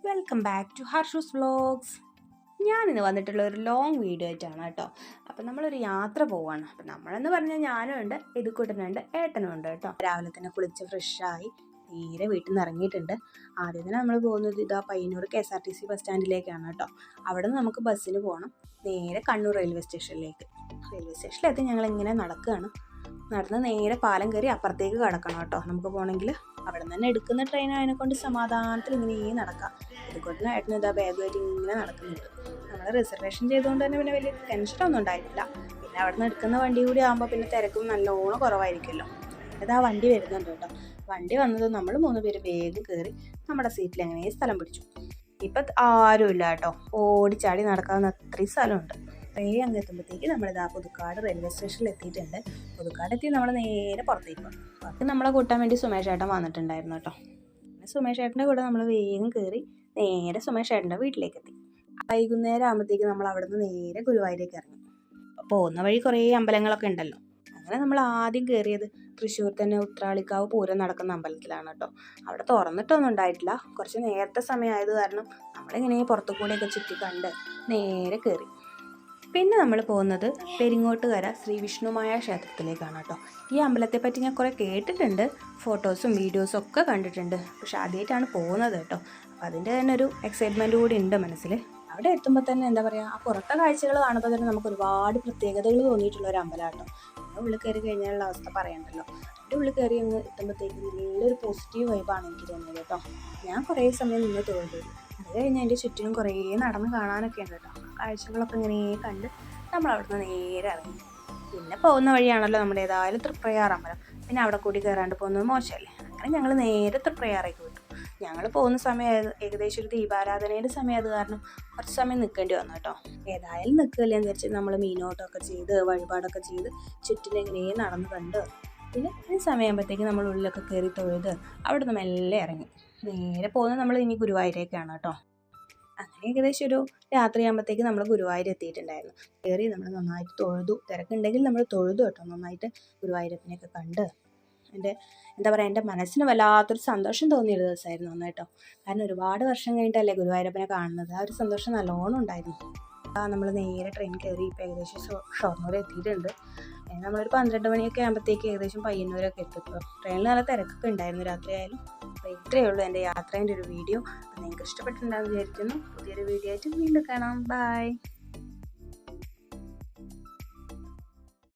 Welcome back to Harshu's vlogs. ഞാനിന്ന് വന്നിട്ടുള്ള ഒരു ലോങ് വീഡിയോ ആയിട്ടാണ് കേട്ടോ. അപ്പം നമ്മളൊരു യാത്ര പോവാണ്. അപ്പം നമ്മളെന്ന് പറഞ്ഞാൽ ഞാനും ഉണ്ട്, ഇതുകൂട്ടനുണ്ട്, ഏട്ടനും ഉണ്ട് കേട്ടോ. രാവിലെ തന്നെ കുളിച്ച് ഫ്രഷായി നേരെ വീട്ടിൽ നിന്ന് ഇറങ്ങിയിട്ടുണ്ട്. ആദ്യം തന്നെ നമ്മൾ പോകുന്നത് ഇതാ പയ്യന്നൂർ KSRTC ബസ് സ്റ്റാൻഡിലേക്കാണ് കേട്ടോ. അവിടെ നിന്ന് നമുക്ക് ബസ്സിന് പോകണം നേരെ കണ്ണൂർ റെയിൽവേ സ്റ്റേഷനിലേക്ക്. റെയിൽവേ സ്റ്റേഷനിലെത്തി ഞങ്ങളിങ്ങനെ നടക്കുകയാണ്. നടന്ന് നേരെ പാലം കയറി അപ്പുറത്തേക്ക് കിടക്കണം കേട്ടോ. നമുക്ക് പോകണമെങ്കിൽ അവിടെ നിന്ന് തന്നെ എടുക്കുന്ന ട്രെയിൻ അതിനെക്കൊണ്ട് സമാധാനത്തിൽ ഇങ്ങനെ നടക്കാം. അതുകൊണ്ട് ഏട്ടന് ഇതാ ബാഗുമായിട്ട് ഇങ്ങനെ നടക്കുന്നുണ്ട്. നമ്മൾ റിസർവേഷൻ ചെയ്തുകൊണ്ട് തന്നെ പിന്നെ വലിയ ടെൻഷനൊന്നും ഉണ്ടായിട്ടില്ല. പിന്നെ അവിടെ നിന്ന് എടുക്കുന്ന വണ്ടി കൂടി ആകുമ്പോൾ പിന്നെ തിരക്കും നല്ലോണം കുറവായിരിക്കുമല്ലോ. ഇതാ വണ്ടി വരുന്നുണ്ട് കേട്ടോ. വണ്ടി വന്നത് നമ്മൾ 3 പേര് വേഗം കയറി നമ്മുടെ സീറ്റിൽ എങ്ങനെ സ്ഥലം പിടിച്ചു. ഇപ്പം ആരുമില്ല കേട്ടോ, ഓടിച്ചാടി നടക്കാവുന്ന അത്രയും സ്ഥലമുണ്ട്. ട്രെയിൻ അങ്ങ് എത്തുമ്പോഴത്തേക്ക് നമ്മളിതാ പുതുക്കാട് റെയിൽവേ സ്റ്റേഷനിൽ എത്തിയിട്ടുണ്ട്. പുതുക്കാട് എത്തി നമ്മൾ നേരെ പുറത്തേക്ക് പോകും. പുറത്ത് നമ്മളെ കൂട്ടാൻ വേണ്ടി സുമേഷ് ഏട്ടൻ വന്നിട്ടുണ്ടായിരുന്നു കേട്ടോ. പിന്നെ സുമേഷ് ഏട്ടൻ്റെ കൂടെ നമ്മൾ വേഗം കയറി നേരെ സുമേഷ് ഏട്ടൻ്റെ വീട്ടിലേക്ക് എത്തി. വൈകുന്നേരം ആകുമ്പോഴത്തേക്ക് നമ്മൾ അവിടെ നിന്ന് നേരെ ഗുരുവായൂരേക്ക് ഇറങ്ങി. പോകുന്ന വഴി കുറേ അമ്പലങ്ങളൊക്കെ ഉണ്ടല്ലോ. അങ്ങനെ നമ്മൾ ആദ്യം കയറിയത് തൃശ്ശൂർ തന്നെ ഉത്രാളിക്കാവ് പൂരം നടക്കുന്ന അമ്പലത്തിലാണ് കേട്ടോ. അവിടെ തുറന്നിട്ടൊന്നും ഉണ്ടായിട്ടില്ല. കുറച്ച് നേരത്തെ സമയമായത് കാരണം നമ്മളിങ്ങനെ പുറത്തു കൂടെയൊക്കെ ചുറ്റി കണ്ട് നേരെ കയറി. പിന്നെ നമ്മൾ പോകുന്നത് പെരിങ്ങോട്ടുകര ശ്രീ വിഷ്ണുമായ ക്ഷേത്രത്തിലേക്കാണ് കേട്ടോ. ഈ അമ്പലത്തെപ്പറ്റി ഞാൻ കുറേ കേട്ടിട്ടുണ്ട്, ഫോട്ടോസും വീഡിയോസും ഒക്കെ കണ്ടിട്ടുണ്ട്. പക്ഷെ ആദ്യമായിട്ടാണ് പോകുന്നത് കേട്ടോ. അപ്പോൾ അതിൻ്റെ തന്നെ ഒരു എക്സൈറ്റ്മെൻറ്റ് കൂടി ഉണ്ട് മനസ്സിൽ. അവിടെ എത്തുമ്പോൾ തന്നെ എന്താ പറയുക, ആ പുറത്തെ കാഴ്ചകൾ കാണുമ്പോൾ തന്നെ നമുക്ക് ഒരുപാട് പ്രത്യേകതകൾ തോന്നിയിട്ടുള്ള ഒരു അമ്പലം കേട്ടോ. അതിൻ്റെ ഉള്ളിൽ കയറി കഴിഞ്ഞാലുള്ള അവസ്ഥ പറയണ്ടല്ലോ. അതിൻ്റെ ഉള്ളിൽ കയറി അങ്ങ് എത്തുമ്പോഴത്തേക്കും നല്ലൊരു പോസിറ്റീവ് വൈബാണ് എനിക്ക് തോന്നിയത് കേട്ടോ. ഞാൻ കുറേ സമയം നിന്ന് തൊഴുതു. അത് കഴിഞ്ഞ് അതിൻ്റെ ചുറ്റിനും കുറേ നടന്ന് കാണാനൊക്കെ ഉണ്ട് കേട്ടോ. കാഴ്ചകളൊക്കെ ഇങ്ങനെ കണ്ട് നമ്മൾ അവിടുന്ന് നേരെ ഇറങ്ങി. പിന്നെ പോകുന്ന വഴിയാണല്ലോ നമ്മുടെ ഏതായാലും തൃപ്രയാർ അമ്പലം. പിന്നെ അവിടെ കൂടി കയറാണ്ട് പോകുന്നത് മോശമല്ലേ. അങ്ങനെ ഞങ്ങൾ നേരെ തൃപ്രയാറേക്ക് വിട്ടു. ഞങ്ങൾ പോകുന്ന സമയം ഏകദേശം ഒരു ദീപാരാധനയുടെ സമയം അത് കാരണം കുറച്ച് സമയം നിൽക്കേണ്ടി വന്നു കേട്ടോ. ഏതായാലും നിൽക്കില്ല എന്ന് വിചാരിച്ച് നമ്മൾ മീനോട്ടമൊക്കെ ചെയ്ത് വഴിപാടൊക്കെ ചെയ്ത് ചുറ്റിനെങ്ങനെ നടന്ന് കണ്ട് പിന്നെ ഈ സമയമാകുമ്പോഴത്തേക്ക് നമ്മൾ ഉള്ളിലൊക്കെ കയറി തൊഴുത് അവിടെ നിന്ന് മെല്ലെ ഇറങ്ങി. നേരെ പോകുന്നത് നമ്മൾ ഇനി ഗുരുവായൂരേക്കാണ് കേട്ടോ. അങ്ങനെ ഏകദേശം ഒരു രാത്രിയാകുമ്പോഴത്തേക്ക് നമ്മൾ ഗുരുവായൂർ എത്തിയിട്ടുണ്ടായിരുന്നു. കയറി നമ്മൾ നന്നായിട്ട് തൊഴുതു. തിരക്കുണ്ടെങ്കിൽ നമ്മൾ തൊഴുതു കേട്ടോ. നന്നായിട്ട് ഗുരുവായൂരപ്പനെയൊക്കെ കണ്ട് എന്താ പറയുക, എൻ്റെ മനസ്സിന് വല്ലാത്തൊരു സന്തോഷം തോന്നിയൊരു ദിവസമായിരുന്നു അന്ന് കേട്ടോ. കാരണം ഒരുപാട് വർഷം കഴിഞ്ഞിട്ടല്ലേ ഗുരുവായൂരപ്പനെ കാണുന്നത്. ആ ഒരു സന്തോഷം നല്ലോണം ഉണ്ടായിരുന്നു. നമ്മൾ നേരെ ട്രെയിൻ കയറി ഇപ്പോൾ ഏകദേശം ഷൊർണൂർ എത്തിയിട്ടുണ്ട്. നമ്മളൊരു 12 മണിയൊക്കെ ആകുമ്പോഴത്തേക്ക് ഏകദേശം പയ്യന്നൂരൊക്കെ എത്തിപ്പോൾ. ട്രെയിനിൽ നല്ല തിരക്കൊക്കെ ഉണ്ടായിരുന്നു രാത്രിയായാലും. അപ്പോൾ ഇത്രയേ ഉള്ളൂ എൻ്റെ യാത്രേൻ്റെ ഒരു വീഡിയോ. നിങ്ങൾക്ക് ഇഷ്ടപ്പെട്ടിട്ടുണ്ടാകുമെന്ന് വിചാരിക്കുന്നു. പുതിയൊരു വീഡിയോ ആയിട്ട് വീണ്ടും കാണാം. ബൈ.